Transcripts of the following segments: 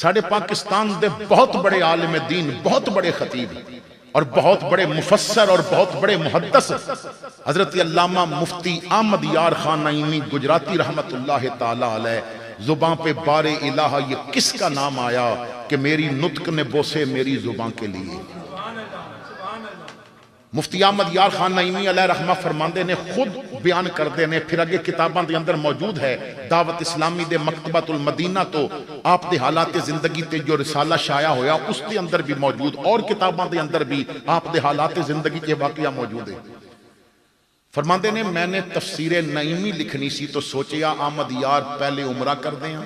ساڑھے پاکستان دے بہت بڑے عالم دین، بہت بڑے خطیب اور بہت بڑے مفسر اور بہت بڑے محدث حضرت علامہ مفتی احمد یار خان نعیمی گجراتی رحمت اللہ تعالی علیہ، زباں پہ بار الہ یہ کس کا نام آیا کہ میری نطق نے بوسے میری زباں کے لیے۔ مفتی احمد یار خان نعیمی علیہ رحمہ فرماندے نے خود بیان کردے نے، پھر اگے کتاباں دے اندر موجود ہے، دعوت اسلامی دے مکتبۃ المدینہ تو آپ دے حالات زندگی تے جو رسالہ شائع ہویا اس دے اندر بھی موجود، اور کتاباں دے اندر بھی آپ دے حالات زندگی کے واقعہ موجود ہے۔ فرماندے نے میں نے تفسیر نعیمی لکھنی سی تو سوچیا احمد یار پہلے عمرہ کر دیں،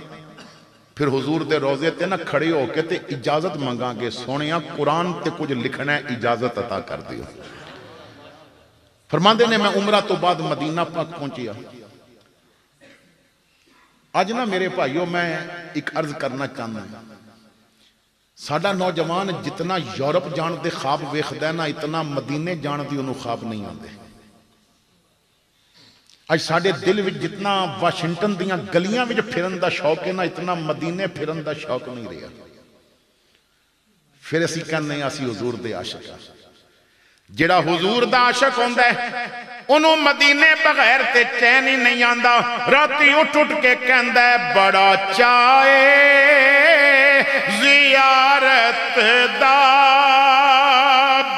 پھر حضور دے روزے تے نہ کھڑے ہو کے تے اجازت منگا گے، سونیا قرآن تے کچھ لکھنا ہے، اجازت عطا کر دیو۔ فرماندے نے میں عمرہ تو بعد مدینہ پاک پہنچیا۔ آج نا میرے بھائیوں میں ایک عرض کرنا چاہنا ہے، ساڈا نوجوان جتنا یورپ جان دے خواب ویکھدا ہے نا، اتنا مدینے جان دی انہوں خواب نہیں آندے۔ آج ساڑھے دل وچ جتنا واشنگٹن دیاں گلیاں وچ پھرن دا شوق ہے نا، اتنا مدینے پھرن دا شوق نہیں رہا۔ پھر اسی کہنے ہیں اسی حضور دے عاشق ہیں۔ جڑا حضور دا عاشق ہوندا ہے انہوں مدینے بغیر تے چین ہی نہیں آندا، راتی اٹھ اٹھ کے کہندا ہے بڑا چاہے زیارت دا،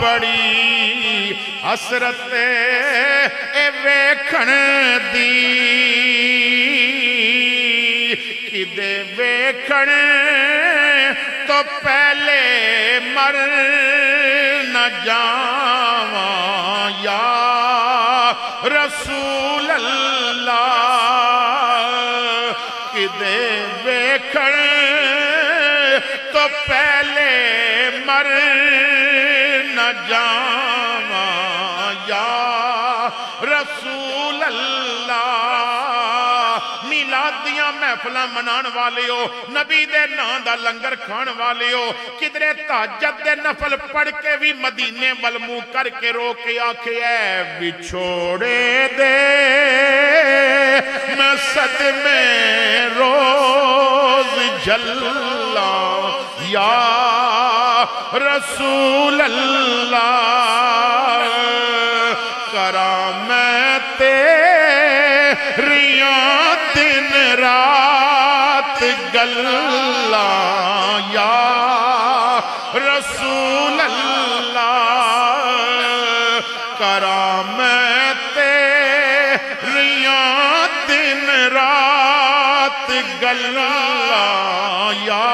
بڑی حسرت اے ویکھن دی، کدے ویکھن تو پہلے مر نہ جاواں یا رسول اللہ، کدے ویکھن تو پہلے مر نہ جاواں یا رسول اللہ۔ میلادیاں محفلاں منان والے ہو، نبی دے نام دا لنگر کھان والے ہو، کدرے تہجد دے نفل پڑھ کے بھی مدینے ول منہ کر کے رو کے آکھے اے بچھوڑے دے میں صدمے روز جھلا یا رسول اللہ، کرامیں تیریاں دن رات گلا یا رسول اللہ، کرامیں تیریاں دن رات گلا یا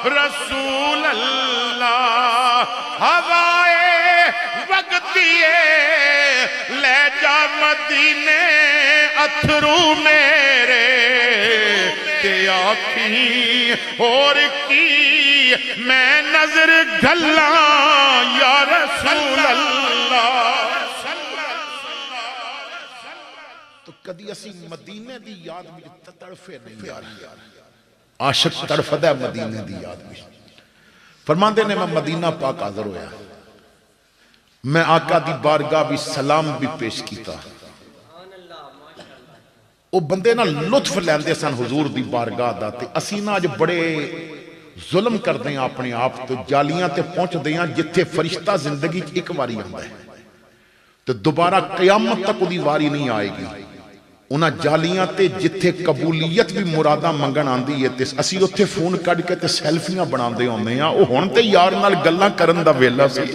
رسول اللہ۔ ہوائے وقتیے لے جا مدینے اتھرو میرے تے آکھی اور کی میں نظر گھلا یا رسول اللہ۔ تو کدی اسی مدینے دی یاد میں تڑفے نہیں یار، عاشق تڑفدہ ہے مدینے دی یاد میں۔ فرماندے نے میں مدینہ پاک حاضر ہویا، میں آقا دی بارگاہ بھی سلام بھی پیش کیتا، وہ بندے نا لطف لیندے سن حضور دی بارگاہ دا، تے اسی نا اج بڑے ظلم کر دیں اپنے آپ تو جالیاں تے پہنچ دیاں جتھے فرشتہ زندگی ایک واری آندا ہے تو دوبارہ قیامت تک دی واری نہیں آئے گی۔ انہاں جالیاں تے جتھے قبولیت بھی مرادہ منگن آندی ہے تے اسی اتھے فون کٹ کے تے سیلفیاں بنا دے ہوندے ہیں، او ہن تے یار نال گلاں کرن دا ویلا سی،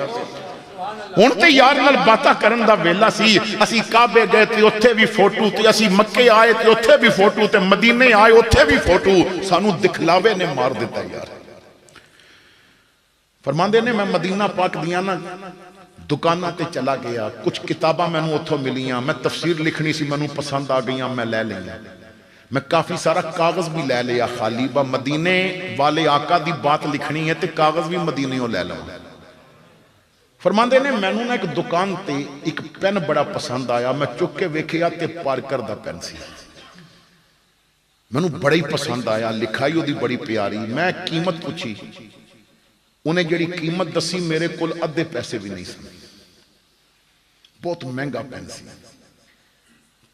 ہن تے یار نال باتاں کرن دا ویلا سی۔ اسی کعبے گئے تے اتھے بھی فوٹو، تے اسی مکے آئے تے اتھے بھی فوٹو، تے مدینے آئے اتھے بھی فوٹو، سانو دکھلاوے نے مار دیتا یار۔ فرماندے نے میں مدینہ پاک دیاں نا دکانہ تے چلا گیا، کچھ کتاباں میں نو اتھو ملیاں، میں تفسیر لکھنی سی میں نو پسند آ گئیاں، میں لے لیا، میں کافی سارا کاغذ بھی لے لیا خالی، با مدینے والے آقا دی بات لکھنی ہے تے کاغذ بھی مدینے ہو لے لوں۔ فرماندے نے میں نو ایک دکان تے ایک پین بڑا پسند آیا، میں چک کے ویکھیا تے پارکر دا پین سی، میں نو بڑا ہی پسند آیا، لکھائی ہو دی بڑی پیاری، میں قیمت پوچھی، انہیں جڑی قیمت دسی میرے کل ادھے پیسے بھی نہیں سن، بہت مہنگا پین سی۔